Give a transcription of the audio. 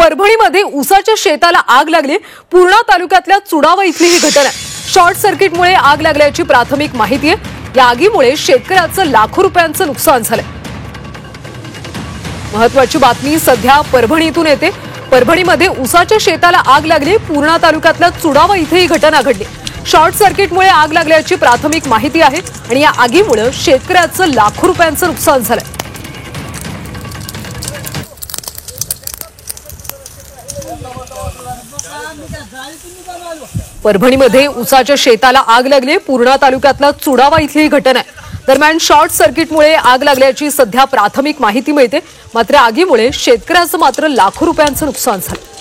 परभणीमध्ये ऊसाच्या शेताला आग लागली। पूर्णा तालुक्यातल्या चुडावा इथली ही घटना आहे। शॉर्ट सर्किटमुळे आग लागल्याची प्राथमिक माहिती आहे। या आगीमुळे शेतकऱ्याचं लाखो रुपयांचं नुकसान झालंय। महत्त्वाची बातमी सध्या परभणीतून येते। परभणीमध्ये ऊसाच्या शेताला आग लागली। पूर्णा तालुक्यातल्या चुडावा इथे ही घटना घडली। शॉर्ट सर्किटमुळे आग लागल्याची प्राथमिक माहिती आहे आणि या आगीमुळे शेतकऱ्याचं लाखो रुपयांचं नुकसान झालंय। परभणीमध्ये ऊसाच्या शेताला आग लागली। पूर्णा तालुक्यातल्या चुडावा इथली घटना आहे। दरम्यान शॉर्ट सर्किटमुळे आग लागल्याची सध्या प्राथमिक माहिती मिळते। मात्र आगीमुळे शेतकऱ्याचं लाखो रुपयांचं नुकसान झालं।